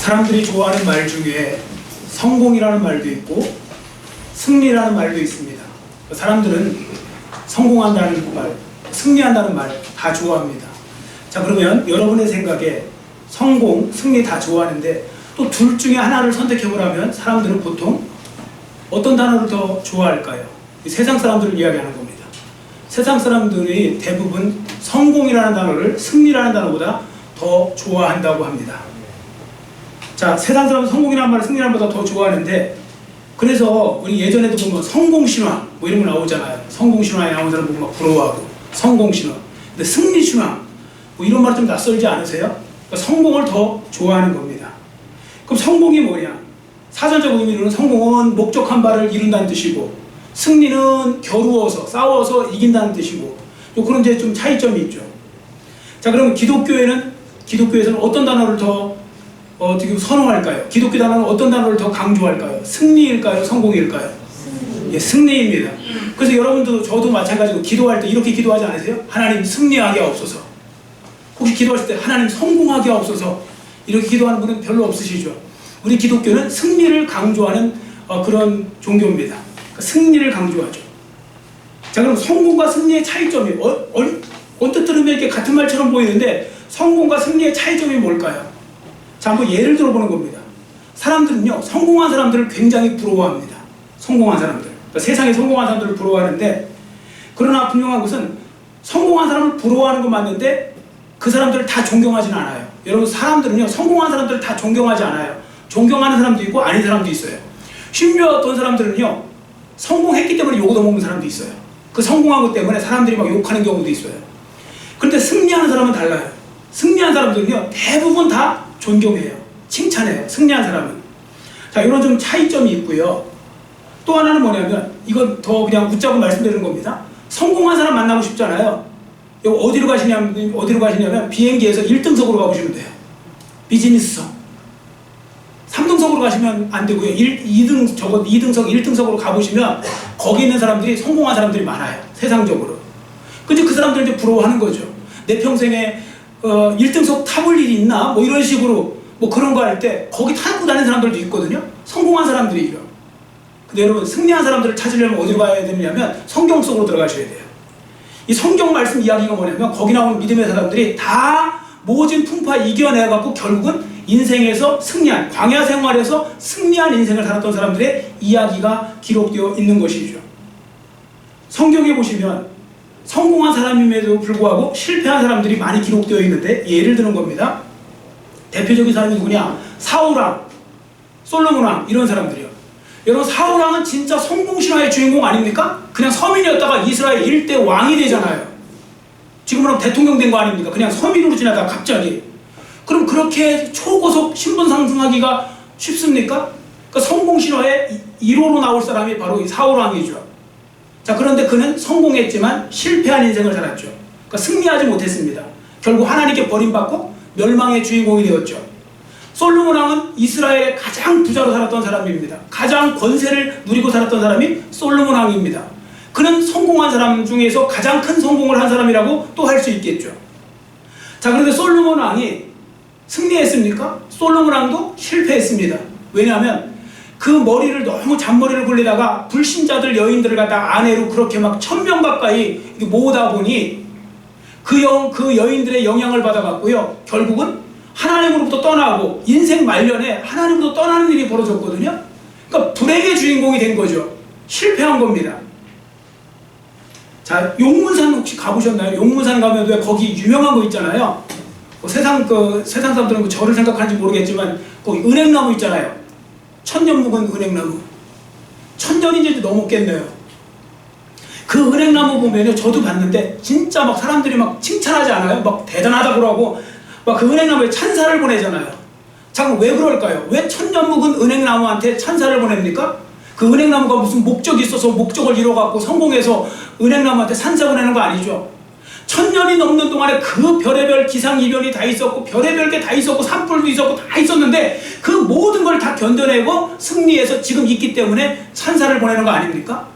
사람들이 좋아하는 말 중에 성공이라는 말도 있고 승리라는 말도 있습니다. 사람들은 성공한다는 말, 승리한다는 말 다 좋아합니다. 자, 그러면 여러분의 생각에 성공, 승리 다 좋아하는데 또 둘 중에 하나를 선택해보라면 사람들은 보통 어떤 단어를 더 좋아할까요? 세상 사람들을 이야기하는 겁니다. 세상 사람들이 대부분 성공이라는 단어를 승리라는 단어보다 더 좋아한다고 합니다. 자, 세상 사람은 성공이라는 말을 승리라는 말보다 더 좋아하는데, 그래서 우리 예전에도 보면 성공신화 뭐 이런 거 나오잖아요. 성공신화에 나오는 사람 보면 막 부러워하고 성공신화. 근데 승리신화 뭐 이런 말 좀 낯설지 않으세요? 그러니까 성공을 더 좋아하는 겁니다. 그럼 성공이 뭐냐? 사전적 의미로는 성공은 목적한 바를 이룬다는 뜻이고, 승리는 겨루어서 싸워서 이긴다는 뜻이고, 그런 이제 좀 차이점이 있죠. 자, 그러면 기독교에서는 어떤 단어를 더 어떻게 선호할까요? 기독교 단어는 어떤 단어를 더 강조할까요? 승리일까요? 성공일까요? 예, 승리입니다. 그래서 여러분도 저도 마찬가지고 기도할 때 이렇게 기도하지 않으세요? 하나님 승리하게 하옵소서. 혹시 기도하실 때 하나님 성공하게 하옵소서 이렇게 기도하는 분은 별로 없으시죠? 우리 기독교는 승리를 강조하는 그런 종교입니다. 그러니까 승리를 강조하죠. 자, 그럼 성공과 승리의 차이점이 언뜻 들으면 이렇게 같은 말처럼 보이는데 성공과 승리의 차이점이 뭘까요? 자, 한번 예를 들어보는 겁니다. 사람들은요, 성공한 사람들을 굉장히 부러워합니다. 성공한 사람들. 그러니까 세상에 성공한 사람들을 부러워하는데, 그러나 분명한 것은 성공한 사람을 부러워하는 건 맞는데 그 사람들을 다 존경하지는 않아요. 여러분, 사람들은요, 성공한 사람들을 다 존경하지 않아요. 존경하는 사람도 있고 아닌 사람도 있어요. 심지어 어떤 사람들은요, 성공했기 때문에 욕을 얻어먹는 사람도 있어요. 그 성공한 것 때문에 사람들이 막 욕하는 경우도 있어요. 그런데 승리하는 사람은 달라요. 승리한 사람들은요, 대부분 다 존경해요. 칭찬해요. 승리한 사람은. 자, 이런 좀 차이점이 있고요. 또 하나는 뭐냐면, 이건 더 그냥 웃자고 말씀드리는 겁니다. 성공한 사람 만나고 싶잖아요. 어디로 가시냐면 비행기에서 1등석으로 가보시면 돼요. 비즈니스석. 3등석으로 가시면 안 되고요. 2등석, 1등석으로 가보시면 거기 있는 사람들이 성공한 사람들이 많아요. 세상적으로. 근데 그 사람들 이제 부러워하는 거죠. 내 평생에 1등석 타볼 일이 있나? 뭐 이런 식으로 뭐 그런 거 할 때 거기 타고 다니는 사람들도 있거든요. 성공한 사람들이요. 근데 여러분, 승리한 사람들을 찾으려면 어디로 가야 되냐면 성경 속으로 들어가셔야 돼요. 이 성경 말씀 이야기가 뭐냐면 거기 나오는 믿음의 사람들이 다 모진 풍파 이겨내갖고 결국은 인생에서 승리한, 광야 생활에서 승리한 인생을 살았던 사람들의 이야기가 기록되어 있는 것이죠. 성경에 보시면 성공한 사람임에도 불구하고 실패한 사람들이 많이 기록되어 있는데, 예를 드는 겁니다. 대표적인 사람이 누구냐? 사울왕, 솔로몬왕, 이런 사람들이요. 여러분, 사울왕은 진짜 성공신화의 주인공 아닙니까? 그냥 서민이었다가 이스라엘 일대 왕이 되잖아요. 지금은 대통령 된 거 아닙니까? 그냥 서민으로 지나다가 갑자기. 그럼 그렇게 초고속 신분 상승하기가 쉽습니까? 그러니까 성공신화의 1호로 나올 사람이 바로 이 사울왕이죠. 자, 그런데 그는 성공했지만 실패한 인생을 살았죠. 그러니까 승리하지 못했습니다. 결국 하나님께 버림받고 멸망의 주인공이 되었죠. 솔로몬 왕은 이스라엘의 가장 부자로 살았던 사람입니다. 가장 권세를 누리고 살았던 사람이 솔로몬 왕입니다. 그는 성공한 사람 중에서 가장 큰 성공을 한 사람이라고 또 할 수 있겠죠. 자, 그런데 솔로몬 왕이 승리했습니까? 솔로몬 왕도 실패했습니다. 왜냐하면 그 머리를 너무 잔머리를 굴리다가 불신자들 여인들을 갖다 아내로 그렇게 막 1000명 가까이 모으다 보니 그 여인들의 영향을 받아갖고요, 결국은 하나님으로부터 떠나고 인생 말년에 하나님으로부터 떠나는 일이 벌어졌거든요. 그러니까 불행의 주인공이 된 거죠. 실패한 겁니다. 자, 용문산 혹시 가보셨나요? 용문산 가면 왜 거기 유명한 거 있잖아요. 세상 사람들은 저를 생각하는지 모르겠지만 거기 은행나무 있잖아요. 천년 묵은 은행나무. 1000년이 이제 넘었겠네요. 그 은행나무 보면요, 저도 봤는데 진짜 막 사람들이 막 칭찬하지 않아요? 막 대단하다고 하고 막 그 은행나무에 찬사를 보내잖아요. 잠깐, 왜 그럴까요? 왜 1000년 묵은 은행나무한테 찬사를 보냅니까? 그 은행나무가 무슨 목적이 있어서 목적을 이뤄갖고 성공해서 은행나무한테 찬사 보내는 거 아니죠. 1000년이 넘는 동안에 그 별의별 기상이변이 다 있었고 별의별 게 다 있었고 산불도 있었고 다 있었는데 그 모든 걸 다 견뎌내고 승리해서 지금 있기 때문에 찬사를 보내는 거 아닙니까?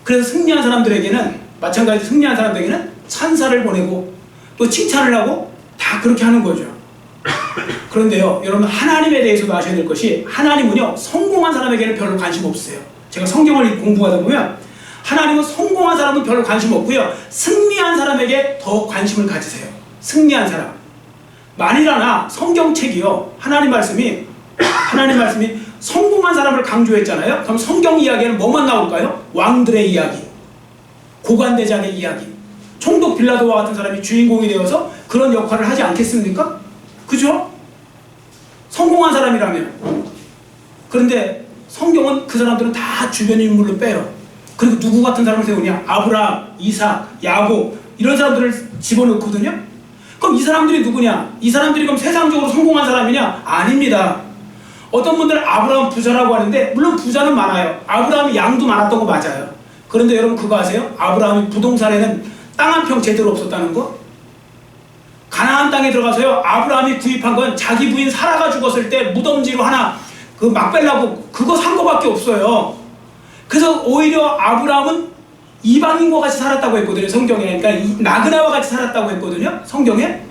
그래서 승리한 사람들에게는 마찬가지로 승리한 사람들에게는 찬사를 보내고 또 칭찬을 하고 다 그렇게 하는 거죠. 그런데요, 여러분 하나님에 대해서도 아셔야 될 것이 하나님은요 성공한 사람에게는 별로 관심 없으세요. 제가 성경을 공부하다 보면 하나님은 성공한 사람은 별로 관심 없고요, 승리한 사람에게 더 관심을 가지세요. 승리한 사람. 만일하나 성경책이요 하나님 말씀이 성공한 사람을 강조했잖아요. 그럼 성경 이야기에는 뭐만 나올까요? 왕들의 이야기, 고관대장의 이야기, 총독 빌라도와 같은 사람이 주인공이 되어서 그런 역할을 하지 않겠습니까? 그죠? 성공한 사람이라면. 그런데 성경은 그 사람들은 다 주변 인물로 빼요. 그리고 누구 같은 사람을 세우냐? 아브라함, 이삭, 야곱 이런 사람들을 집어넣거든요. 그럼 이 사람들이 누구냐? 이 사람들이 그럼 세상적으로 성공한 사람이냐? 아닙니다. 어떤 분들은 아브라함 부자라고 하는데 물론 부자는 많아요. 아브라함이 양도 많았던 거 맞아요. 그런데 여러분 그거 아세요? 아브라함이 부동산에는 땅 한 평 제대로 없었다는 거? 가나안 땅에 들어가서요 아브라함이 구입한 건 자기 부인 사라가 죽었을 때 무덤지로 하나 그 막벨라고 그거 산 거밖에 없어요. 그래서 오히려 아브라함은 이방인과 같이 살았다고 했거든요, 성경에. 그러니까 나그네와 같이 살았다고 했거든요, 성경에.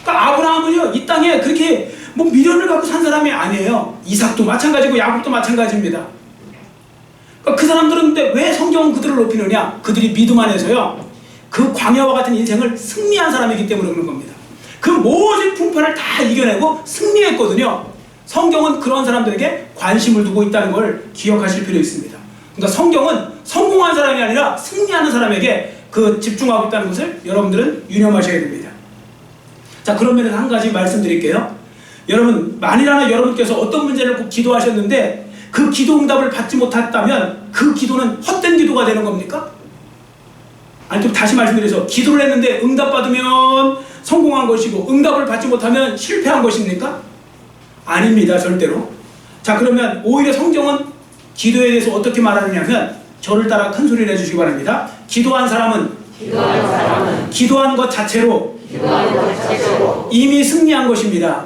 그러니까 아브라함은요 이 땅에 그렇게 뭐 미련을 갖고 산 사람이 아니에요. 이삭도 마찬가지고 야곱도 마찬가지입니다. 그러니까 그 사람들은 근데 왜 성경은 그들을 높이느냐? 그들이 믿음 안에서요 그 광야와 같은 인생을 승리한 사람이기 때문에 그런 겁니다. 그 모든 풍파를 다 이겨내고 승리했거든요. 성경은 그런 사람들에게 관심을 두고 있다는 걸 기억하실 필요 있습니다. 그러니까 성경은 성공한 사람이 아니라 승리하는 사람에게 그 집중하고 있다는 것을 여러분들은 유념하셔야 됩니다. 자, 그런 면에서 한 가지 말씀드릴게요. 여러분, 만일하나 여러분께서 어떤 문제를 꼭 기도하셨는데 그 기도 응답을 받지 못했다면 그 기도는 헛된 기도가 되는 겁니까? 아니, 또 다시 말씀드려서 기도를 했는데 응답받으면 성공한 것이고 응답을 받지 못하면 실패한 것입니까? 아닙니다, 절대로. 자, 그러면 오히려 성경은 기도에 대해서 어떻게 말하느냐면 저를 따라 큰 소리를 해주시기 바랍니다. 기도한 사람은 기도한 것 자체로 이미 승리한 것입니다.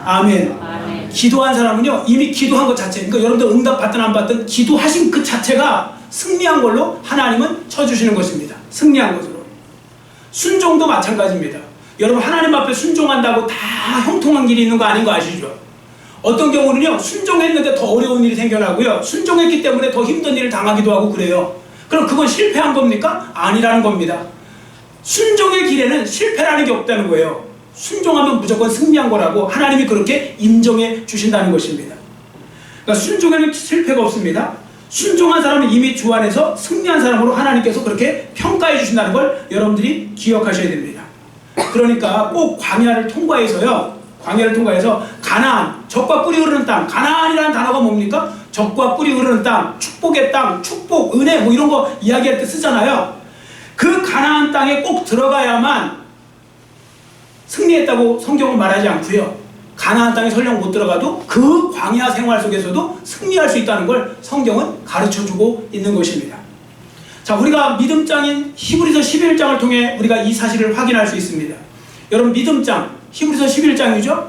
아멘. 기도한 사람은요 이미 기도한 것 자체, 그러니까 여러분들 응답 받든 안 받든 기도하신 그 자체가 승리한 걸로 하나님은 쳐주시는 것입니다. 승리한 것으로. 순종도 마찬가지입니다. 여러분 하나님 앞에 순종한다고 다 형통한 길이 있는 거 아닌 거 아시죠? 어떤 경우는요 순종했는데 더 어려운 일이 생겨나고요, 순종했기 때문에 더 힘든 일을 당하기도 하고 그래요. 그럼 그건 실패한 겁니까? 아니라는 겁니다. 순종의 길에는 실패라는 게 없다는 거예요. 순종하면 무조건 승리한 거라고 하나님이 그렇게 인정해 주신다는 것입니다. 그러니까 순종에는 실패가 없습니다. 순종한 사람은 이미 주 안에서 승리한 사람으로 하나님께서 그렇게 평가해 주신다는 걸 여러분들이 기억하셔야 됩니다. 그러니까 꼭 광야를 통과해서 가나안, 젖과 꿀이 흐르는 땅, 가나안이라는 단어가 뭡니까? 젖과 꿀이 흐르는 땅, 축복의 땅, 축복, 은혜 뭐 이런 거 이야기할 때 쓰잖아요. 그 가나안 땅에 꼭 들어가야만 승리했다고 성경은 말하지 않고요, 가나안 땅에 설령 못 들어가도 그 광야 생활 속에서도 승리할 수 있다는 걸 성경은 가르쳐주고 있는 것입니다. 자, 우리가 믿음장인 히브리서 11장을 통해 우리가 이 사실을 확인할 수 있습니다. 여러분 믿음장 히브리서 11장이죠?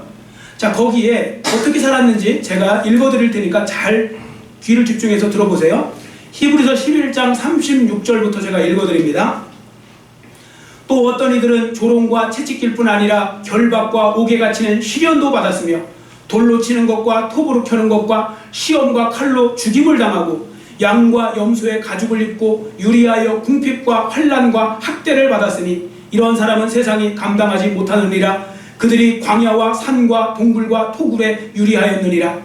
자, 거기에 어떻게 살았는지 제가 읽어드릴 테니까 잘 귀를 집중해서 들어보세요. 히브리서 11장 36절부터 제가 읽어드립니다. 또 어떤 이들은 조롱과 채찍질 뿐 아니라 결박과 옥에 갇히는 시련도 받았으며 돌로 치는 것과 톱으로 켜는 것과 시험과 칼로 죽임을 당하고 양과 염소의 가죽을 입고 유리하여 궁핍과 환난과 학대를 받았으니 이런 사람은 세상이 감당하지 못하느니라. 그들이 광야와 산과 동굴과 토굴에 유리하였느니라.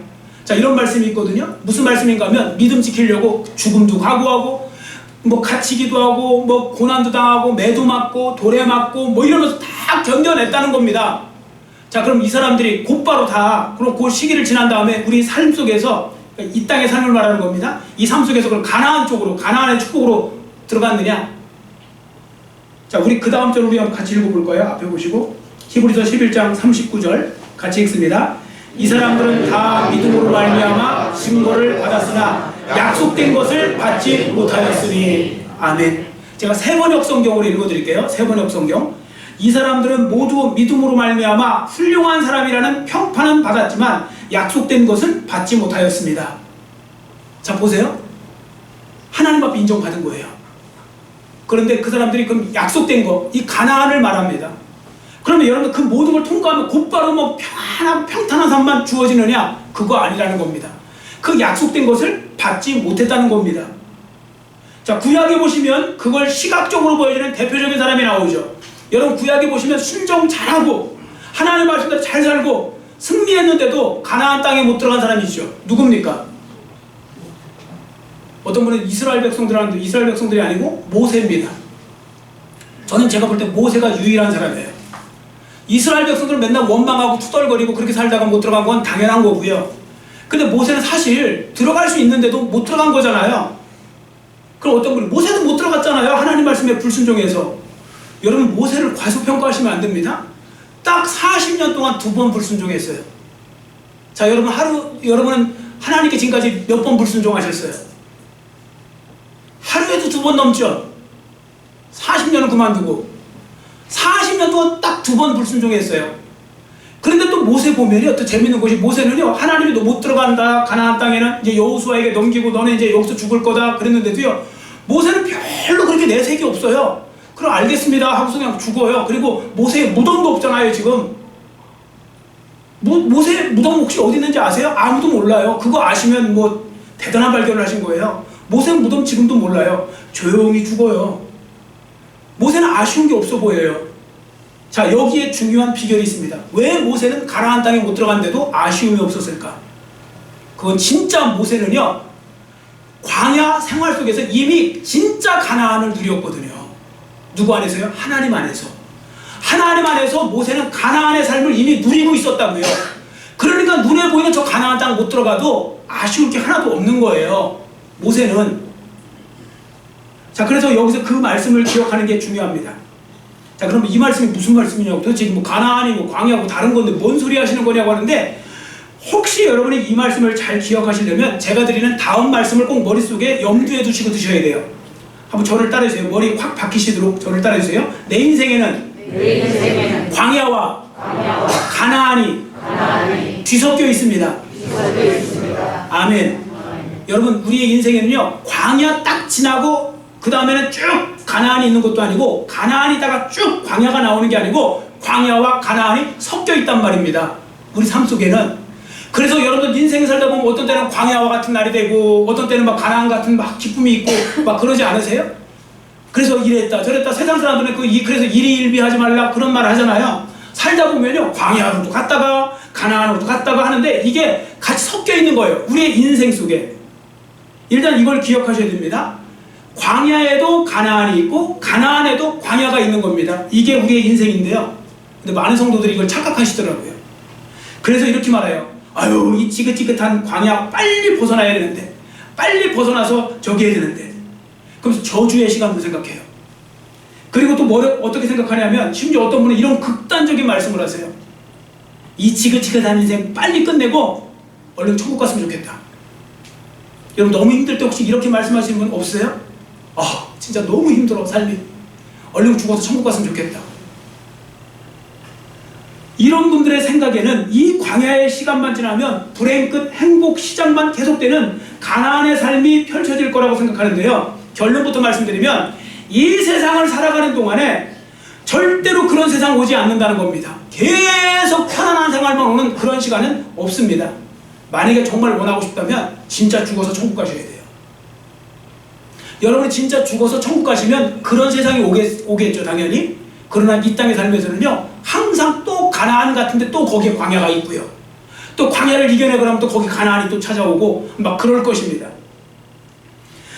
자, 이런 말씀이 있거든요. 무슨 말씀인가 하면 믿음 지키려고 죽음도 각오하고 뭐 갇히기도 하고 뭐 고난도 당하고 매도 맞고 돌에 맞고 뭐 이러면서 다 견뎌냈다는 겁니다. 자, 그럼 이 사람들이 곧바로 다 그럼 그 시기를 지난 다음에 우리 삶 속에서 이 땅의 삶을 말하는 겁니다. 이 삶 속에서 그럼 가나안 쪽으로, 가나안의 축복으로 들어갔느냐? 자, 우리 그 다음 절 우리 한번 같이 읽어볼 거예요. 앞에 보시고 히브리서 11장 39절 같이 읽습니다. 이 사람들은 다 믿음으로 말미암아 증거를 받았으나 약속된 것을 받지 못하였으니. 아멘. 제가 세번역 성경으로 읽어드릴게요. 세번역 성경. 이 사람들은 모두 믿음으로 말미암아 훌륭한 사람이라는 평판은 받았지만 약속된 것은 받지 못하였습니다. 자, 보세요. 하나님 앞에 인정받은 거예요. 그런데 그 사람들이 그럼 약속된 거, 이 가나안을 말합니다. 그러면 여러분 그 모든 걸 통과하면 곧바로 뭐 평안하고 평탄한 삶만 주어지느냐? 그거 아니라는 겁니다. 그 약속된 것을 받지 못했다는 겁니다. 자, 구약에 보시면 그걸 시각적으로 보여주는 대표적인 사람이 나오죠. 여러분 구약에 보시면 순종 잘하고 하나님 말씀대로 잘 살고 승리했는데도 가나안 땅에 못 들어간 사람이 있죠. 누굽니까? 어떤 분은 이스라엘 백성들이 아니고 모세입니다. 저는 제가 볼 때 모세가 유일한 사람이에요. 이스라엘 백성들은 맨날 원망하고 투덜거리고 그렇게 살다가 못 들어간 건 당연한 거고요. 근데 모세는 사실 들어갈 수 있는데도 못 들어간 거잖아요. 그럼 어떤 분이 모세도 못 들어갔잖아요. 하나님 말씀에 불순종해서. 여러분 모세를 과소평가하시면 안 됩니다. 딱 40년 동안 2번 불순종했어요. 자, 여러분은 하나님께 지금까지 몇 번 불순종하셨어요? 하루에도 2번 넘죠. 40년을 그만두고 40년 동안 딱 2번 불순종했어요. 그런데 또 모세 보면요, 또 재밌는 것이 모세는요, 하나님이 너 못 들어간다, 가나안 땅에는 이제 여호수아에게 넘기고 너는 이제 여기서 죽을 거다 그랬는데도요, 모세는 별로 그렇게 내색이 없어요. 그럼 알겠습니다 하고서 그냥 죽어요. 그리고 모세의 무덤도 없잖아요. 지금 모세 무덤 혹시 어디 있는지 아세요? 아무도 몰라요. 그거 아시면 뭐 대단한 발견을 하신 거예요. 모세 무덤 지금도 몰라요. 조용히 죽어요. 모세는 아쉬운 게 없어 보여요. 자, 여기에 중요한 비결이 있습니다. 왜 모세는 가나안 땅에 못 들어갔는데도 아쉬움이 없었을까? 그건 진짜 모세는요, 광야 생활 속에서 이미 진짜 가나안을 누렸거든요. 누구 안에서요? 하나님 안에서. 하나님 안에서 모세는 가나안의 삶을 이미 누리고 있었다고요. 그러니까 눈에 보이는 저 가나안 땅 못 들어가도 아쉬울 게 하나도 없는 거예요. 모세는. 자, 그래서 여기서 그 말씀을 기억하는 게 중요합니다. 자, 그러면 이 말씀이 무슨 말씀이냐고, 도대체 뭐 가나안이고 광야고 다른 건데 뭔 소리 하시는 거냐고 하는데, 혹시 여러분이 이 말씀을 잘 기억하시려면 제가 드리는 다음 말씀을 꼭 머릿속에 염두에 두시고 드셔야 돼요. 한번 저를 따라주세요. 머리 확 박히시도록 저를 따라주세요. 내 인생에는 광야와 가나안이 뒤섞여 있습니다. 아멘. 여러분, 우리의 인생에는요, 광야 딱 지나고 그 다음에는 쭉 가나안이 있는 것도 아니고, 가나안이다가 쭉 광야가 나오는 게 아니고, 광야와 가나안이 섞여 있단 말입니다. 우리 삶 속에는. 그래서 여러분들 인생 살다 보면 어떤 때는 광야와 같은 날이 되고, 어떤 때는 막 가나안 같은 막 기쁨이 있고 막 그러지 않으세요? 그래서 이랬다 저랬다, 세상 사람들은 그래서 일희일비하지 말라 그런 말 하잖아요. 살다 보면요, 광야로도 갔다가 가나안으로도 갔다가 하는데 이게 같이 섞여 있는 거예요. 우리의 인생 속에. 일단 이걸 기억하셔야 됩니다. 광야에도 가나안이 있고 가나안에도 광야가 있는 겁니다. 이게 우리의 인생인데요, 근데 많은 성도들이 이걸 착각하시더라고요. 그래서 이렇게 말해요. 아유, 이 지긋지긋한 광야 빨리 벗어나야 되는데, 빨리 벗어나서 저기 해야 되는데, 그러면서 저주의 시간도 생각해요. 그리고 또 어떻게 생각하냐면, 심지어 어떤 분은 이런 극단적인 말씀을 하세요. 이 지긋지긋한 인생 빨리 끝내고 얼른 천국 갔으면 좋겠다. 여러분 너무 힘들 때 혹시 이렇게 말씀하시는 분 없어요? 아, 진짜 너무 힘들어 삶이, 얼른 죽어서 천국 갔으면 좋겠다. 이런 분들의 생각에는 이 광야의 시간만 지나면 불행 끝 행복 시작만 계속되는 가나안의 삶이 펼쳐질 거라고 생각하는데요, 결론부터 말씀드리면 이 세상을 살아가는 동안에 절대로 그런 세상 오지 않는다는 겁니다. 계속 편안한 생활만 오는 그런 시간은 없습니다. 만약에 정말 원하고 싶다면 진짜 죽어서 천국 가셔야 돼요. 여러분이 진짜 죽어서 천국 가시면 그런 세상이 오겠죠, 당연히. 그러나 이 땅에 살면서는요, 항상 또 가나안 같은데 또 거기에 광야가 있고요, 또 광야를 이겨내고 나면 또 거기 가나안이 또 찾아오고 막 그럴 것입니다.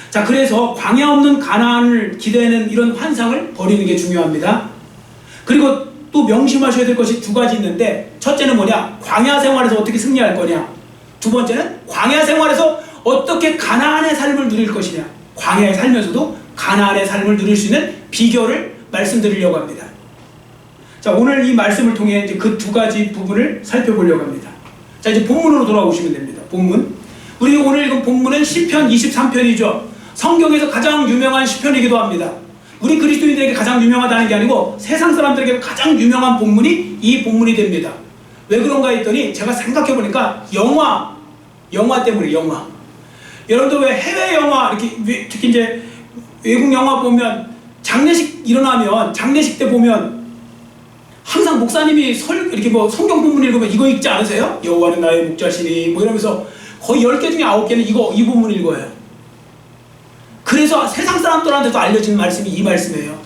자, 그래서 광야 없는 가나안을 기대하는 이런 환상을 버리는 게 중요합니다. 그리고 또 명심하셔야 될 것이 2가지 있는데, 첫째는 뭐냐? 광야 생활에서 어떻게 승리할 거냐. 두 번째는 광야 생활에서 어떻게 가나안의 삶을 누릴 것이냐. 광야에 살면서도 가나안의 삶을 누릴 수 있는 비결을 말씀드리려고 합니다. 자, 오늘 이 말씀을 통해 이제 그 2가지 부분을 살펴보려고 합니다. 자, 이제 본문으로 돌아오시면 됩니다. 본문. 우리 오늘 읽은 본문은 시편 23편이죠. 성경에서 가장 유명한 시편이기도 합니다. 우리 그리스도인들에게 가장 유명하다는 게 아니고 세상 사람들에게 가장 유명한 본문이 이 본문이 됩니다. 왜 그런가 했더니 제가 생각해보니까 영화 때문에. 영화. 여러분들 왜 해외 영화, 이렇게 특히 이제 외국 영화 보면 장례식 일어나면, 장례식 때 보면 항상 목사님이 이렇게 뭐 성경 본문 읽으면 이거 읽지 않으세요? 여호와는 나의 목자시니 뭐 이러면서 거의 10개 중에 9개는 이 본문 읽어요. 그래서 세상 사람들한테도 알려진 말씀이 이 말씀이에요.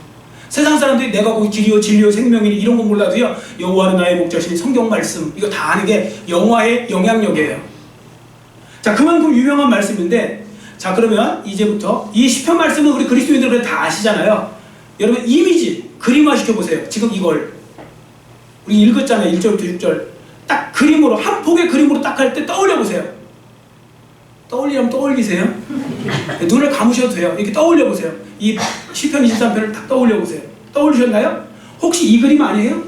세상 사람들이 내가 거기 길이요 진리요 생명이니 이런 거 몰라도요, 여호와는 나의 목자시니 성경 말씀 이거 다 아는 게 영화의 영향력이에요. 자, 그만큼 유명한 말씀인데, 자, 그러면 이제부터 이 시편 말씀은 우리 그리스도인들은 다 아시잖아요. 여러분 이미지 그림화 시켜보세요. 지금 이걸 우리 읽었잖아요. 1절부터 6절 딱 그림으로, 한 폭의 그림으로 딱 할 때 떠올려보세요. 떠올리면 떠올리세요. 눈을 감으셔도 돼요. 이렇게 떠올려보세요. 이 시편 23편을 딱 떠올려보세요. 떠올리셨나요? 혹시 이 그림 아니에요?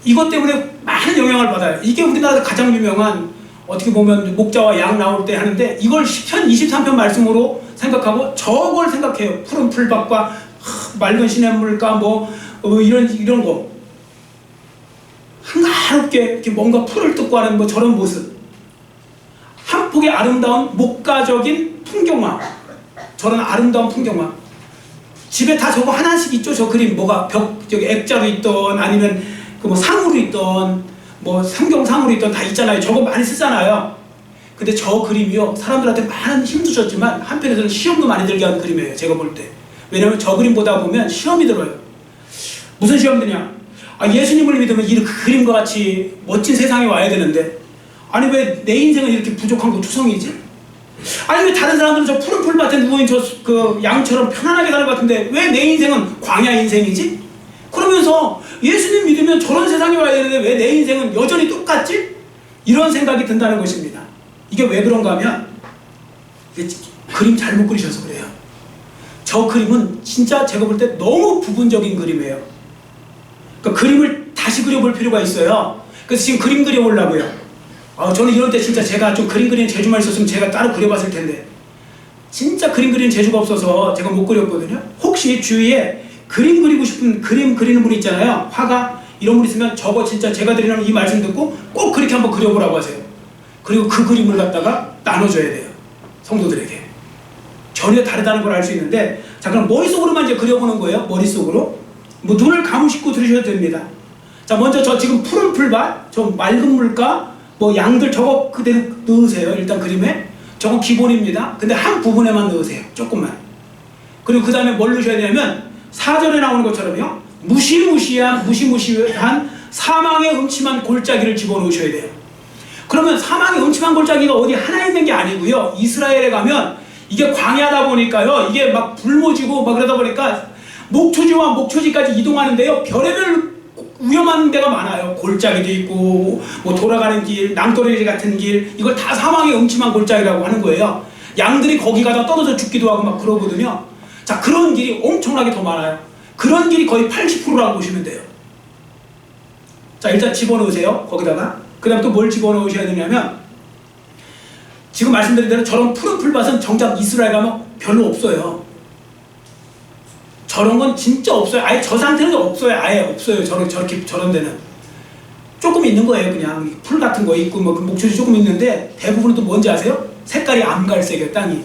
이것 때문에 많은 영향을 받아요. 이게 우리나라에서 가장 유명한, 어떻게 보면 목자와 양 나올 때 하는데, 이걸 시편 23편 말씀으로 생각하고 저걸 생각해요. 푸른 풀밭과 맑은 시냇물과 이런 거 한가롭게 이렇게 뭔가 풀을 뜯고 하는 뭐 저런 모습, 한 폭의 아름다운 목가적인 풍경화, 저런 아름다운 풍경화. 집에 다 저거 하나씩 있죠. 저 그림 뭐가 저기 액자로 있던 아니면 그 뭐 상으로 있던 뭐 성경상으로 있던 다 있잖아요. 저거 많이 쓰잖아요. 근데 저 그림이요, 사람들한테 많은 힘도 줬지만 한편에서는 시험도 많이 들게 하는 그림이에요. 제가 볼 때. 왜냐면 저 그림 보다 보면 시험이 들어요. 무슨 시험 드냐? 예수님을 믿으면 이 그림과 같이 멋진 세상에 와야 되는데, 아니 왜 내 인생은 이렇게 부족한 거 투성이지? 아니 왜 다른 사람들은 저 푸른 풀밭에 누워있는 그 양처럼 편안하게 사는 것 같은데 왜 내 인생은 광야 인생이지? 그러면서 예수님 믿으면 저런 세상에 와야 되는데 왜 내 인생은 여전히 똑같지? 이런 생각이 든다는 것입니다. 이게 왜 그런가 하면 이게 그림 잘못 그리셔서 그래요. 저 그림은 진짜 제가 볼 때 너무 부분적인 그림이에요. 그러니까 그림을 다시 그려볼 필요가 있어요. 그래서 지금 그림 그려보려고요. 저는 이럴 때 진짜 제가 좀 그림 그리는 재주만 있었으면 제가 따로 그려봤을 텐데, 진짜 그림 그리는 재주가 없어서 제가 못 그렸거든요. 혹시 주위에 그림 그리고 싶은, 그림 그리는 분 있잖아요. 화가 이런 분 있으면 저거 진짜 제가 드리는 이 말씀 듣고 꼭 그렇게 한번 그려보라고 하세요. 그리고 그 그림을 갖다가 나눠줘야 돼요. 성도들에게. 전혀 다르다는 걸 알 수 있는데, 자, 그럼 머릿속으로만 이제 그려보는 거예요. 머릿속으로. 뭐 눈을 감으시고 들으셔도 됩니다. 자, 먼저 저 지금 푸른 풀밭, 저 맑은 물가, 뭐 양들 저거 그대로 넣으세요. 일단 그림에. 저거 기본입니다. 근데 한 부분에만 넣으세요. 조금만. 그리고 그 다음에 뭘 넣으셔야 되냐면 4절에 나오는 것처럼요, 무시무시한 사망의 음침한 골짜기를 집어넣으셔야 돼요. 그러면 사망의 음침한 골짜기가 어디 하나 있는 게 아니고요, 이스라엘에 가면 이게 광야다 보니까요, 이게 막 불모지고 막 그러다 보니까 목초지와 목초지까지 이동하는데요, 별의별 위험한 데가 많아요. 골짜기도 있고 뭐 돌아가는 길, 낭떠러지 같은 길, 이걸 다 사망의 음침한 골짜기라고 하는 거예요. 양들이 거기 가다 떨어져 죽기도 하고 막 그러거든요. 자, 그런 길이 엄청나게 더 많아요. 그런 길이 거의 80%라고 보시면 돼요. 자, 일단 집어넣으세요. 거기다가. 그 다음에 또 뭘 집어넣으셔야 되냐면, 지금 말씀드린 대로 저런 푸른 풀밭은 정작 이스라엘 가면 별로 없어요. 저런 건 진짜 없어요. 아예 저 상태는 없어요. 아예 없어요. 저런 데는. 조금 있는 거예요. 그냥 풀 같은 거 있고 뭐 목초지 조금 있는데, 대부분은 또 뭔지 아세요? 색깔이 암갈색이에요. 땅이.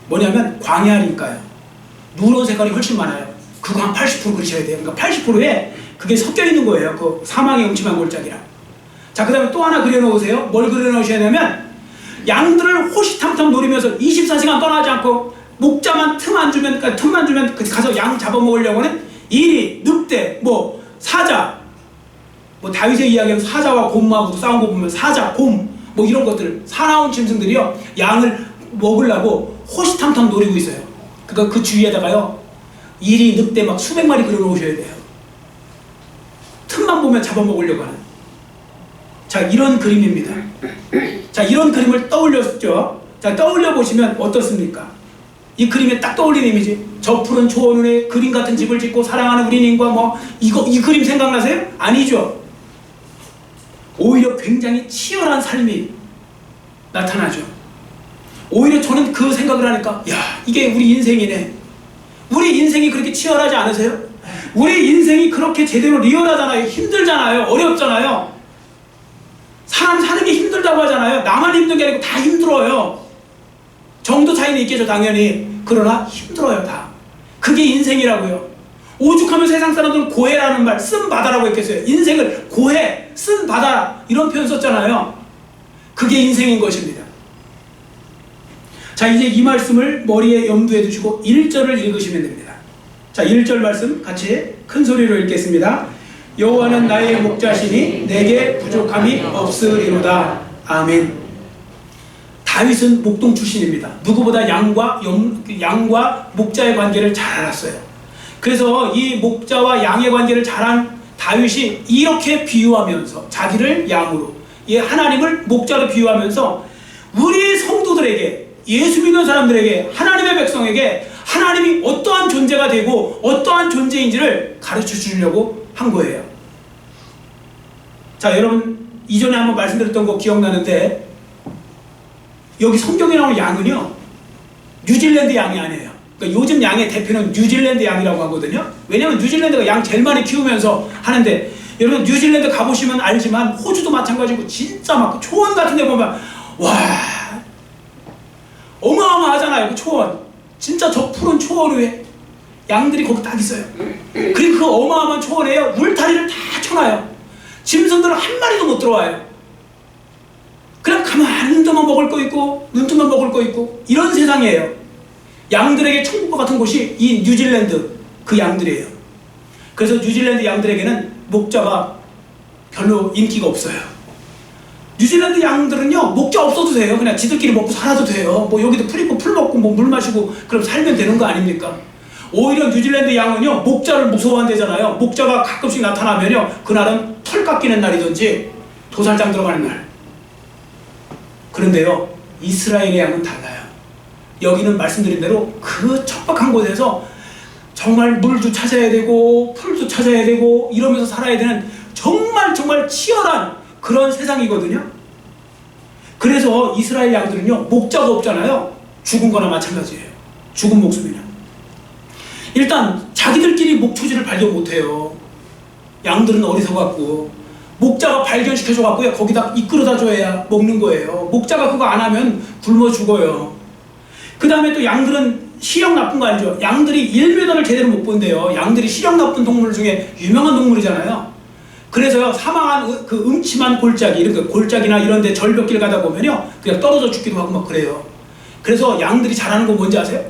뭐냐면 광야니까요. 누런 색깔이 훨씬 많아요. 그거 한 80% 그리셔야 돼요. 그러니까 80%에 그게 섞여 있는 거예요. 그 사망의 음침한 골짜기랑. 자, 그 다음에 또 하나 그려놓으세요. 뭘 그려놓으셔야 되냐면, 양들을 호시탐탐 노리면서 24시간 떠나지 않고 목자만 틈만 주면 가서 양 잡아먹으려고 하는 이리, 늑대, 뭐 사자, 뭐 다윗의 이야기는 사자와 곰하고도 싸운 거 보면 사자, 곰, 뭐 이런 것들, 사나운 짐승들이요, 양을 먹으려고 호시탐탐 노리고 있어요. 그러니까 그 주위에다가요, 이리, 늑대 막 수백 마리 그려놓으셔야 돼요. 틈만 보면 잡아먹으려고 하는. 자, 이런 그림입니다. 자, 이런 그림을 떠올렸죠. 자, 떠올려 보시면 어떻습니까? 이 그림에 딱 떠올리는 이미지, 저 푸른 초원에 그림 같은 집을 짓고 사랑하는 우리님과 뭐 이 그림 생각나세요? 아니죠. 오히려 굉장히 치열한 삶이 나타나죠. 오히려 저는 그 생각을 하니까, 야, 이게 우리 인생이네. 우리 인생이 그렇게 치열하지 않으세요? 우리 인생이 그렇게 제대로 리얼하잖아요. 힘들잖아요. 어렵잖아요. 사람 사는 게 힘들다고 하잖아요. 나만 힘든 게 아니고 다 힘들어요. 정도 차이는 있겠죠, 당연히. 그러나 힘들어요, 다. 그게 인생이라고요. 오죽하면 세상 사람들은 고해라는 말, 쓴 바다라고 했겠어요. 인생을 고해, 쓴 바다 이런 표현 썼잖아요. 그게 인생인 것입니다. 자, 이제 이 말씀을 머리에 염두에 두시고 1절을 읽으시면 됩니다. 자, 1절 말씀 같이 큰 소리로 읽겠습니다. 여호와는 나의 목자시니 내게 부족함이 없으리로다. 아멘. 다윗은 목동 출신입니다. 누구보다 양과 목자의 관계를 잘 알았어요. 그래서 이 목자와 양의 관계를 잘한 다윗이 이렇게 비유하면서 자기를 양으로, 하나님을 목자로 비유하면서 우리 성도들에게, 예수 믿는 사람들에게, 하나님의 백성에게 하나님이 어떠한 존재가 되고 어떠한 존재인지를 가르쳐 주려고 한 거예요. 자, 여러분 이전에 한번 말씀드렸던 거 기억나는데, 여기 성경에 나오는 양은요 뉴질랜드 양이 아니에요. 그러니까 요즘 양의 대표는 뉴질랜드 양이라고 하거든요. 왜냐면 뉴질랜드가 양 제일 많이 키우면서 하는데, 여러분 뉴질랜드 가보시면 알지만 호주도 마찬가지고 진짜 막 초원 같은 데 보면 와 어마어마하잖아요. 그 초원 진짜 저 푸른 초원 위에 양들이 거기 딱 있어요. 그리고 그 어마어마한 초원에요 울타리를 다 쳐놔요. 짐승들은 한 마리도 못 들어와요. 그냥 가만히 눈뜨면 먹을 거 있고 눈뜨면 먹을 거 있고 이런 세상이에요. 양들에게 천국과 같은 곳이 이 뉴질랜드 그 양들이에요. 그래서 뉴질랜드 양들에게는 목자가 별로 인기가 없어요. 뉴질랜드 양들은요 목자 없어도 돼요. 그냥 지들끼리 먹고 살아도 돼요. 뭐 여기도 풀 있고 풀 먹고 뭐 물 마시고 그럼 살면 되는 거 아닙니까? 오히려 뉴질랜드 양은요 목자를 무서워한대잖아요. 목자가 가끔씩 나타나면요 그날은 털 깎이는 날이든지 도살장 들어가는 날. 그런데요 이스라엘의 양은 달라요. 여기는 말씀드린 대로 그 척박한 곳에서 정말 물도 찾아야 되고 풀도 찾아야 되고 이러면서 살아야 되는 정말 치열한 그런 세상이거든요. 그래서 이스라엘 양들은요 목자가 없잖아요. 죽은 거나 마찬가지예요. 죽은 목숨이냐. 일단 자기들끼리 목초지를 발견 못해요. 양들은 어리석었고 목자가 발견시켜줘 갖고요 거기다 이끌어다 줘야 먹는 거예요. 목자가 그거 안 하면 굶어 죽어요. 그 다음에 또 양들은 시력 나쁜 거 알죠? 양들이 1m를 제대로 못 본대요. 양들이 시력 나쁜 동물 중에 유명한 동물이잖아요. 그래서요 사망한 그 음침한 골짜기, 이렇게 골짜기나 이런 데 절벽길 가다 보면요 그냥 떨어져 죽기도 하고 막 그래요. 그래서 양들이 잘하는 거 뭔지 아세요?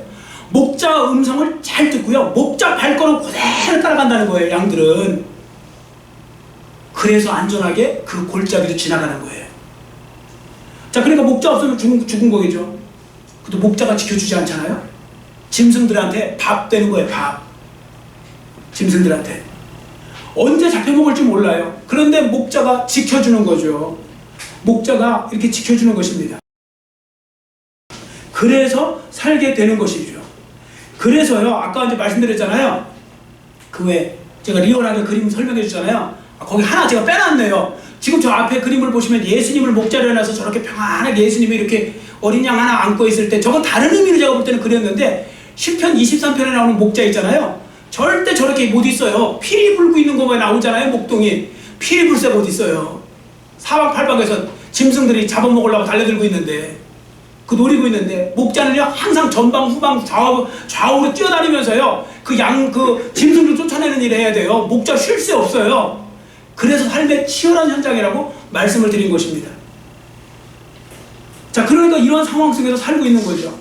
목자 음성을 잘 듣고요 목자 발걸음 그대로 따라간다는 거예요. 양들은. 그래서 안전하게 그 골짜기를 지나가는 거예요. 자, 그러니까 목자 없으면 죽은 거겠죠. 그래도 목자가 지켜주지 않잖아요. 짐승들한테 밥 되는 거예요. 밥. 짐승들한테 언제 잡혀먹을지 몰라요. 그런데 목자가 지켜주는 거죠. 목자가 이렇게 지켜주는 것입니다. 그래서 살게 되는 것이죠. 그래서요 아까 이제 말씀드렸잖아요. 그 외에 제가 리얼하게 그림 설명해 주잖아요. 거기 하나 제가 빼놨네요. 지금 저 앞에 그림을 보시면 예수님을 목자로 해놔서 저렇게 평안하게 예수님이 이렇게 어린 양 하나 안고 있을 때, 저건 다른 의미로 제가 볼 때는 그렸는데, 시편 23편에 나오는 목자 있잖아요. 절대 저렇게 못 있어요. 피리 불고 있는 거만 나오잖아요. 목동이 피리 불새 못 있어요. 사방팔방에서 짐승들이 잡아먹으려고 달려들고 있는데, 그 노리고 있는데, 목자는요 항상 전방 후방 좌우로 뛰어다니면서요 그 짐승들 쫓아내는 일을 해야 돼요. 목자 쉴 새 없어요. 그래서 삶의 치열한 현장이라고 말씀을 드린 것입니다. 자, 그러니까 이런 상황 속에서 살고 있는 거죠.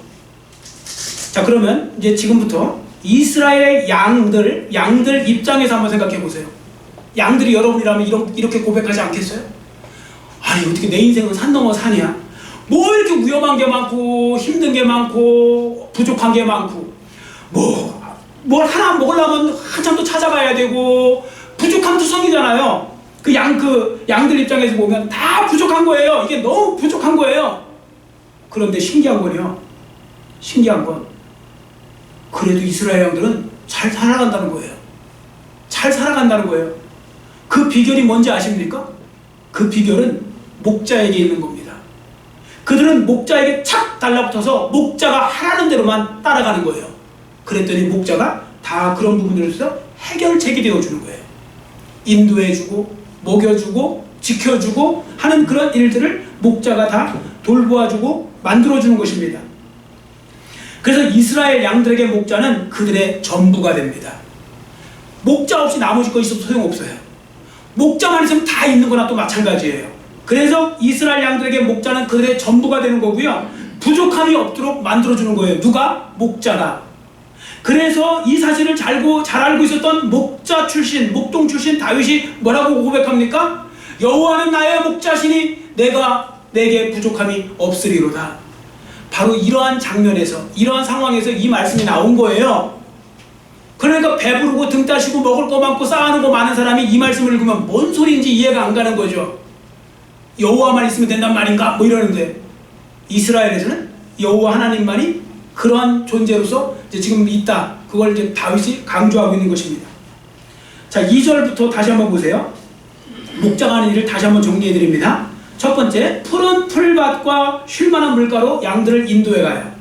자, 그러면 이제 지금부터 이스라엘의 양들 입장에서 한번 생각해 보세요. 양들이 여러분이라면 이렇게 고백하지 않겠어요? 아니, 어떻게 내 인생은 산 넘어 산이야? 뭐 이렇게 위험한 게 많고 힘든 게 많고 부족한 게 많고 뭘 하나 먹으려면 한참 더 찾아가야 되고 부족한 투성이잖아요. 그 양들 입장에서 보면 다 부족한 거예요. 이게 너무 부족한 거예요. 그런데 신기한 건 그래도 이스라엘 양들은 잘 살아간다는 거예요. 잘 살아간다는 거예요. 그 비결이 뭔지 아십니까? 그 비결은 목자에게 있는 겁니다. 그들은 목자에게 착 달라붙어서 목자가 하라는 대로만 따라가는 거예요. 그랬더니 목자가 다 그런 부분들에서 해결책이 되어주는 거예요. 인도해주고 먹여주고 지켜주고 하는 그런 일들을 목자가 다 돌보아주고 만들어주는 것입니다. 그래서 이스라엘 양들에게 목자는 그들의 전부가 됩니다. 목자 없이 나머지 거 있어도 소용없어요. 목자만 있으면 다 있는 거나 또 마찬가지예요. 그래서 이스라엘 양들에게 목자는 그들의 전부가 되는 거고요. 부족함이 없도록 만들어주는 거예요. 누가? 목자가. 그래서 이 사실을 잘 알고 있었던 목자 출신, 목동 출신 다윗이 뭐라고 고백합니까? 여호와는 나의 목자시니 내게 부족함이 없으리로다. 바로 이러한 장면에서, 이러한 상황에서 이 말씀이 나온 거예요. 그러니까 배부르고 등 따시고 먹을 거 많고 쌓아놓은 거 많은 사람이 이 말씀을 읽으면 뭔 소리인지 이해가 안 가는 거죠. 여호와만 있으면 된단 말인가? 뭐 이러는데, 이스라엘에서는 여호와 하나님만이 그러한 존재로서 이제 지금 있다. 그걸 이제 다윗이 강조하고 있는 것입니다. 자, 2절부터 다시 한번 보세요. 목자가 하는 일을 다시 한번 정리해 드립니다. 첫 번째, 푸른 풀밭과 쉴만한 물가로 양들을 인도해 가요.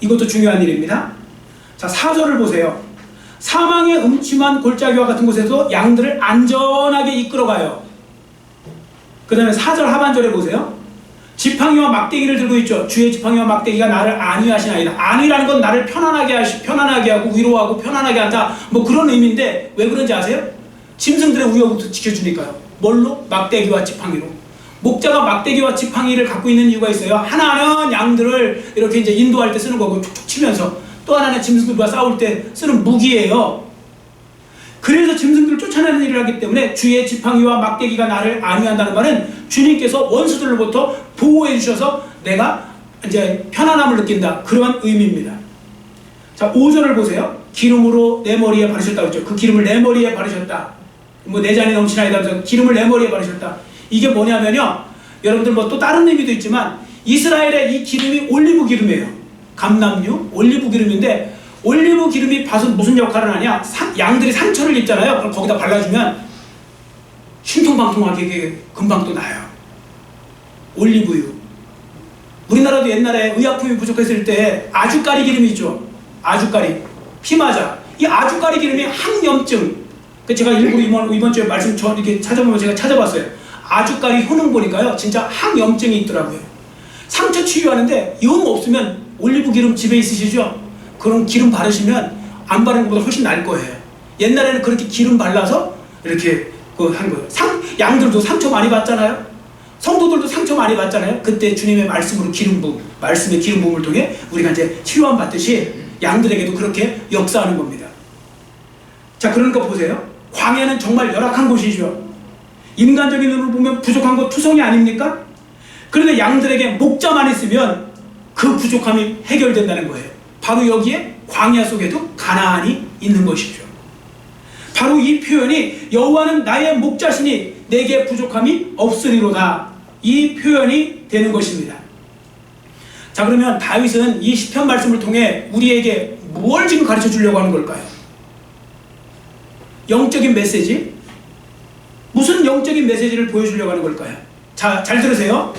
이것도 중요한 일입니다. 자, 4절을 보세요. 사망의 음침한 골짜기와 같은 곳에서 양들을 안전하게 이끌어 가요. 그 다음에 4절 하반절에 보세요. 지팡이와 막대기를 들고 있죠. 주의 지팡이와 막대기가 나를 안위하시나이다. 안위라는 건 나를 편안하게 하고 위로하고 편안하게 한다. 뭐 그런 의미인데 왜 그런지 아세요? 짐승들의 위협부터 지켜주니까요. 뭘로? 막대기와 지팡이로. 목자가 막대기와 지팡이를 갖고 있는 이유가 있어요. 하나는 양들을 이렇게 이제 인도할 때 쓰는 거고 툭툭 치면서, 또 하나는 짐승들과 싸울 때 쓰는 무기예요. 그래서 짐승들을 쫓아내는 일을 하기 때문에 주의 지팡이와 막대기가 나를 안위한다는 말은 주님께서 원수들로부터 보호해 주셔서 내가 이제 편안함을 느낀다, 그런 의미입니다. 자, 5절을 보세요. 기름으로 내 머리에 바르셨다고 했죠. 그 기름을 내 머리에 바르셨다. 뭐 내 잔이 넘치나이다 하면서 기름을 내 머리에 바르셨다. 이게 뭐냐면요, 여러분들 뭐 또 다른 의미도 있지만 이스라엘의 이 기름이 올리브 기름이에요. 감람류 올리브 기름인데, 올리브 기름이 무슨 역할을 하냐? 양들이 상처를 입잖아요. 그럼 거기다 발라주면 신통방통하게 금방 또 나요. 올리브유. 우리나라도 옛날에 의약품이 부족했을 때 아주까리 기름이 있죠. 아주까리, 피마자. 이 아주까리 기름이 항염증. 제가 일부러 이번 주에 말씀 이렇게 찾아보면 제가 찾아봤어요. 아주까리 효능 보니까요, 진짜 항염증이 있더라고요. 상처 치유하는데 영 없으면 올리브 기름 집에 있으시죠? 그럼 기름 바르시면 안 바르는 것보다 훨씬 나을 거예요. 옛날에는 그렇게 기름 발라서 이렇게 한 거예요. 양들도 상처 많이 받잖아요. 성도들도 상처 많이 받잖아요. 그때 주님의 말씀으로 말씀의 기름 부음을 통해 우리가 이제 치유함 받듯이 양들에게도 그렇게 역사하는 겁니다. 자, 그러니까 보세요. 광야는 정말 열악한 곳이죠. 인간적인 눈으로 보면 부족한 것 투성이 아닙니까? 그런데 양들에게 목자만 있으면 그 부족함이 해결된다는 거예요. 바로 여기에 광야 속에도 가나안이 있는 것이죠. 바로 이 표현이 여호와는 나의 목자시니 내게 부족함이 없으리로다, 이 표현이 되는 것입니다. 자, 그러면 다윗은 이 시편 말씀을 통해 우리에게 뭘 지금 가르쳐 주려고 하는 걸까요? 영적인 메시지? 무슨 영적인 메시지를 보여주려고 하는 걸까요? 자, 잘 들으세요.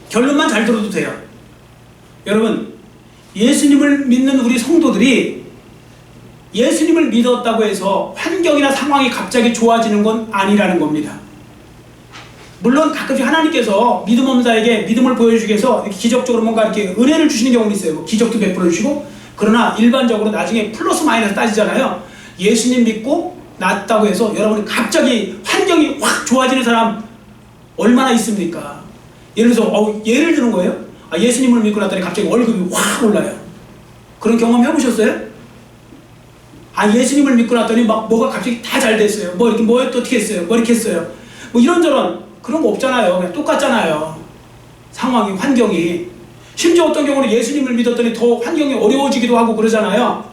결론만 잘 들어도 돼요. 여러분, 예수님을 믿는 우리 성도들이 예수님을 믿었다고 해서 환경이나 상황이 갑자기 좋아지는 건 아니라는 겁니다. 물론 가끔씩 하나님께서 믿음 없는 자에게 믿음을 보여주기 위해서 기적적으로 뭔가 이렇게 은혜를 주시는 경우는 있어요. 기적도 베풀어 주시고. 그러나 일반적으로 나중에 플러스 마이너스 따지잖아요. 예수님 믿고 낫다고 해서 여러분이 갑자기 환경이 확 좋아지는 사람 얼마나 있습니까? 예를 들어서 예를 드는 거예요. 예수님을 믿고 났더니 갑자기 월급이 확 올라요. 그런 경험 해보셨어요? 예수님을 믿고 났더니 막 뭐가 갑자기 다 잘 됐어요. 뭐 이렇게 뭐 어떻게 했어요? 뭐 이렇게 했어요. 뭐 이런저런 그런 거 없잖아요. 그냥 똑같잖아요. 상황이, 환경이. 심지어 어떤 경우는 예수님을 믿었더니 더 환경이 어려워지기도 하고 그러잖아요.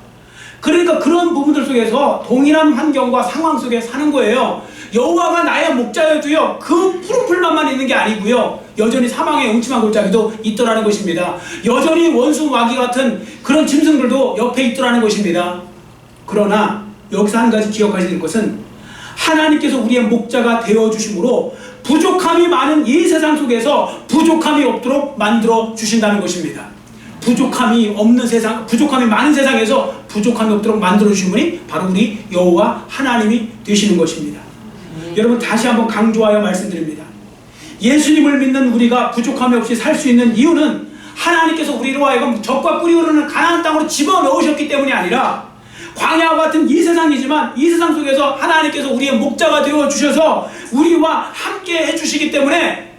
그러니까 그런 부분들 속에서 동일한 환경과 상황 속에 사는 거예요. 여호와가 나의 목자여도요, 그 푸른 풀만만 있는 게 아니고요, 여전히 사망의 음침한 골짜기도 있더라는 것입니다. 여전히 원수 마귀 같은 그런 짐승들도 옆에 있더라는 것입니다. 그러나 여기서 한 가지 기억하셔야 될 것은 하나님께서 우리의 목자가 되어주심으로 부족함이 많은 이 세상 속에서 부족함이 없도록 만들어 주신다는 것입니다. 부족함이 없는 세상, 부족함이 많은 세상에서 부족함이 없도록 만들어 주신 분이 바로 우리 여호와 하나님이 되시는 것입니다. 여러분, 다시 한번 강조하여 말씀드립니다. 예수님을 믿는 우리가 부족함이 없이 살 수 있는 이유는 하나님께서 우리로 하여금 적과 꿀이 흐르는 가나안 땅으로 집어넣으셨기 때문이 아니라 광야와 같은 이 세상이지만 이 세상 속에서 하나님께서 우리의 목자가 되어 주셔서 우리와 함께 해주시기 때문에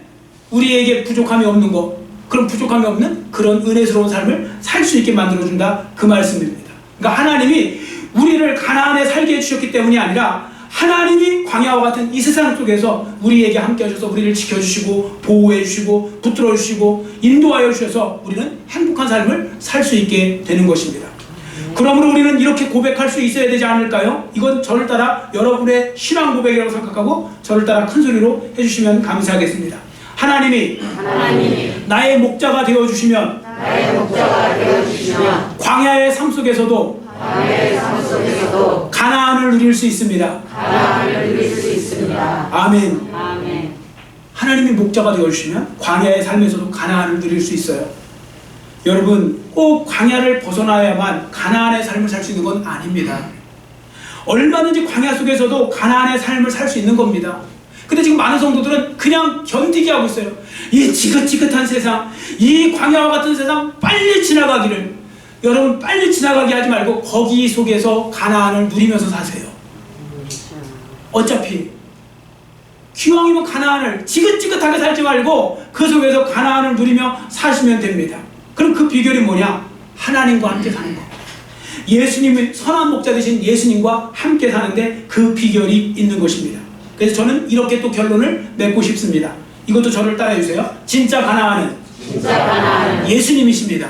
우리에게 부족함이 없는 것, 그런 부족함이 없는 그런 은혜스러운 삶을 살 수 있게 만들어준다, 그 말씀입니다. 그러니까 하나님이 우리를 가나안에 살게 해주셨기 때문이 아니라 하나님이 광야와 같은 이 세상 속에서 우리에게 함께 하셔서 우리를 지켜주시고 보호해 주시고 붙들어 주시고 인도하여 주셔서 우리는 행복한 삶을 살 수 있게 되는 것입니다. 그러므로 우리는 이렇게 고백할 수 있어야 되지 않을까요? 이건 저를 따라 여러분의 신앙 고백이라고 생각하고 저를 따라 큰 소리로 해주시면 감사하겠습니다. 하나님이 나의 목자가 되어주시면 광야의 삶 속에서도 가나안을 누릴 수 있습니다. 아멘. 하나님이 목자가 되어주시면 광야의 삶에서도 가나안을 누릴 수 있어요. 여러분, 꼭 광야를 벗어나야만 가나안의 삶을 살 수 있는 건 아닙니다. 얼마든지 광야 속에서도 가나안의 삶을 살 수 있는 겁니다. 근데 지금 많은 성도들은 그냥 견디게 하고 있어요. 이 지긋지긋한 세상, 이 광야와 같은 세상 빨리 지나가기를, 여러분 빨리 지나가게 하지 말고 거기 속에서 가나안을 누리면서 사세요. 어차피 기왕이면 가나안을 지긋지긋하게 살지 말고 그 속에서 가나안을 누리며 사시면 됩니다. 그럼 그 비결이 뭐냐? 하나님과 함께 사는 거. 예수님의 선한 목자 되신 예수님과 함께 사는데 그 비결이 있는 것입니다. 그래서 저는 이렇게 또 결론을 맺고 싶습니다. 이것도 저를 따라해 주세요. 진짜 가나안은 예수님이십니다.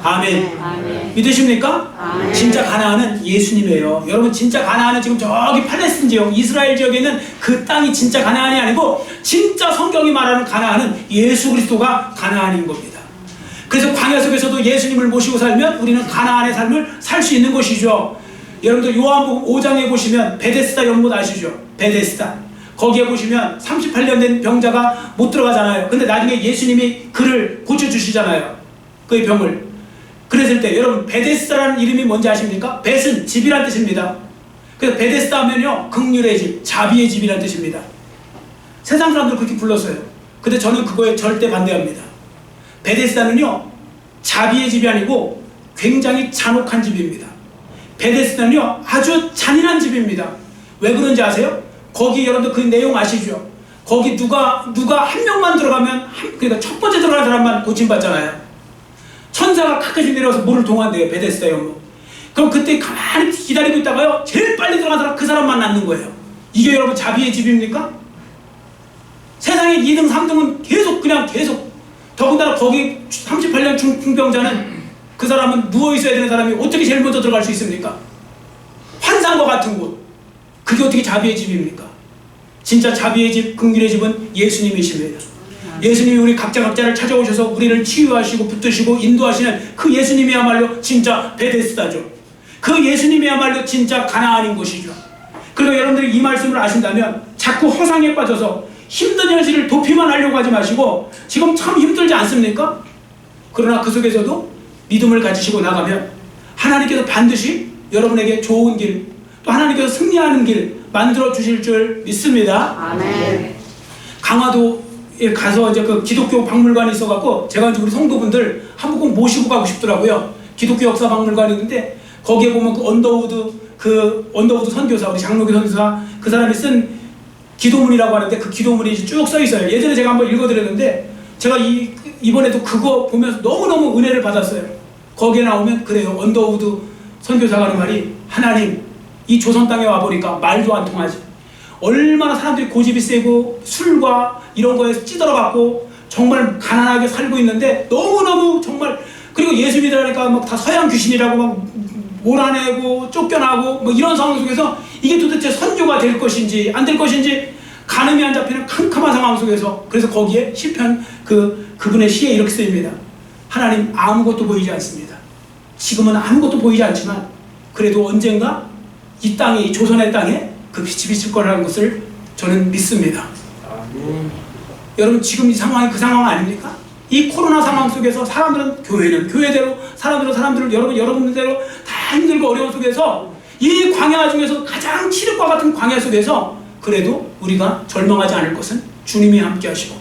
아멘. 믿으십니까? 아멘. 진짜 가나안은 예수님이에요. 여러분, 진짜 가나안은 지금 저기 팔레스틴 지역, 이스라엘 지역에 있는 그 땅이 진짜 가나안이 아니고 진짜 성경이 말하는 가나안은 예수 그리스도가 가나안인 겁니다. 그래서 광야 속에서도 예수님을 모시고 살면 우리는 가나안의 삶을 살 수 있는 것이죠. 여러분들 요한복음 5장에 보시면 베데스다 연못 아시죠? 베데스다. 거기에 보시면 38년 된 병자가 못 들어가잖아요. 근데 나중에 예수님이 그를 고쳐주시잖아요. 그의 병을. 그랬을 때 여러분, 베데스다라는 이름이 뭔지 아십니까? 벳은 집이란 뜻입니다. 그래서 베데스다 하면요, 긍휼의 집, 자비의 집이란 뜻입니다. 세상 사람들 그렇게 불렀어요. 근데 저는 그거에 절대 반대합니다. 베데스다는요, 자비의 집이 아니고 굉장히 잔혹한 집입니다. 베데스다는요, 아주 잔인한 집입니다. 왜 그런지 아세요? 거기 여러분들 그 내용 아시죠? 거기 누가 한 명만 들어가면, 그러니까 첫 번째 들어가는 사람만 고침받잖아요. 천사가 가까이 내려와서 물을 동한대요, 베데스다 연못. 그럼 그때 가만히 기다리고 있다가요, 제일 빨리 들어간 사람, 그 사람만 낳는 거예요. 이게 여러분 자비의 집입니까? 세상에 2등, 3등은 계속 더군다나 거기 38년 중병자는 그 사람은 누워있어야 되는 사람이 어떻게 제일 먼저 들어갈 수 있습니까? 환상과 같은 곳. 그게 어떻게 자비의 집입니까? 진짜 자비의 집, 긍휼의 집은 예수님이십니다. 예수님이 우리 각자를 찾아오셔서 우리를 치유하시고 붙드시고 인도하시는 그 예수님이야말로 진짜 베데스다죠. 그 예수님이야말로 진짜 가나안인 것이죠. 그리고 여러분들이 이 말씀을 아신다면 자꾸 허상에 빠져서 힘든 현실을 도피만 하려고 하지 마시고, 지금 참 힘들지 않습니까? 그러나 그 속에서도 믿음을 가지시고 나가면 하나님께서 반드시 여러분에게 좋은 길, 또 하나님께서 승리하는 길 만들어 주실 줄 믿습니다. 아멘. 강화도에 가서 이제 그 기독교 박물관이 있어갖고 제가 이제 우리 성도분들 한 번 꼭 모시고 가고 싶더라고요. 기독교 역사 박물관이 있는데 거기에 보면 그 언더우드 선교사, 우리 장로교 선교사, 그 사람이 쓴 기도문이라고 하는데 그 기도문이 쭉 써 있어요. 예전에 제가 한번 읽어드렸는데 제가 이번에도 그거 보면서 너무너무 은혜를 받았어요. 거기에 나오면 그래요. 언더우드 선교사가 하는 말이, 하나님, 이 조선 땅에 와보니까 말도 안 통하지. 얼마나 사람들이 고집이 세고 술과 이런 거에 찌들어갖고 정말 가난하게 살고 있는데 너무너무 정말, 그리고 예수 믿으라니까 막 다 서양 귀신이라고 막 몰아내고 쫓겨나고 뭐 이런 상황 속에서 이게 도대체 선교가 될 것인지 안 될 것인지 가늠이 안 잡히는 캄캄한 상황 속에서, 그래서 거기에 시편 그분의 시에 이렇게 쓰입니다. 하나님, 아무것도 보이지 않습니다. 지금은 아무것도 보이지 않지만 그래도 언젠가 이 땅에, 이 조선의 땅에 그 빛이 비칠 거라는 것을 저는 믿습니다. 여러분, 지금 이 상황이 그 상황 아닙니까? 이 코로나 상황 속에서 사람들은 교회는 교회대로, 사람들은 여러분들대로 다 힘들고 어려운 속에서, 이 광야 중에서 가장 칠흑과 같은 광야 속에서 그래도 우리가 절망하지 않을 것은 주님이 함께 하시고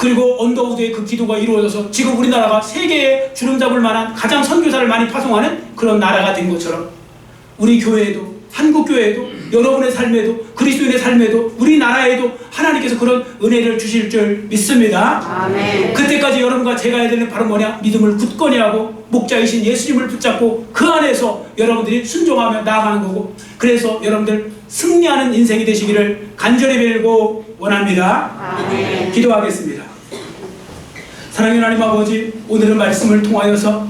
그리고 언더우드의 그 기도가 이루어져서 지금 우리나라가 세계에 주름 잡을 만한 가장 선교사를 많이 파송하는 그런 나라가 된 것처럼 우리 교회에도, 한국 교회에도, 여러분의 삶에도, 그리스도인의 삶에도, 우리나라에도 하나님께서 그런 은혜를 주실 줄 믿습니다. 아멘. 그때까지 여러분과 제가 해야 되는 바로 뭐냐? 믿음을 굳건히 하고 목자이신 예수님을 붙잡고 그 안에서 여러분들이 순종하며 나아가는 거고, 그래서 여러분들 승리하는 인생이 되시기를 간절히 빌고 원합니다. 아멘. 기도하겠습니다. 사랑하는 하나님 아버지, 오늘은 말씀을 통하여서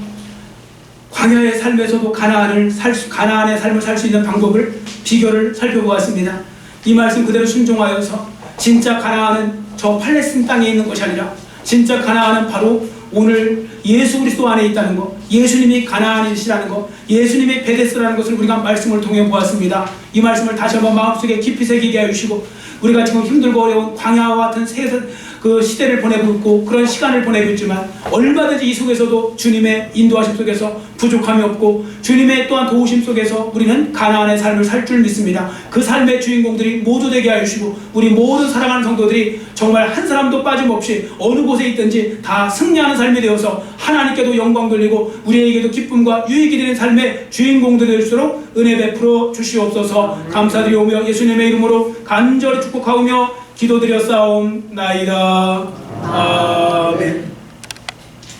광야의 삶에서도 가나안의 삶을 살 수 있는 방법을, 비결을 살펴보았습니다. 이 말씀 그대로 순종하여서 진짜 가나안은 저 팔레스틴 땅에 있는 것이 아니라 진짜 가나안은 바로 오늘 예수 그리스도 안에 있다는 것, 예수님이 가나안이시라는 것, 예수님이 베데스라는 것을 우리가 말씀을 통해 보았습니다. 이 말씀을 다시 한번 마음속에 깊이 새기게 해주시고, 우리가 지금 힘들고 어려운 광야와 같은 그 시대를 보내고 있고 그런 시간을 보내고 있지만 얼마든지 이 속에서도 주님의 인도하심 속에서 부족함이 없고 주님의 또한 도우심 속에서 우리는 가나안의 삶을 살 줄 믿습니다. 그 삶의 주인공들이 모두 되게 하시고 우리 모든 사랑하는 성도들이 정말 한 사람도 빠짐없이 어느 곳에 있든지 다 승리하는 삶이 되어서 하나님께도 영광 돌리고 우리에게도 기쁨과 유익이 되는 삶의 주인공들이 될수록 은혜 베풀어 주시옵소서. 감사드리오며 예수님의 이름으로 간절히 축복하오며 기도드렸사옵나이다. 아멘.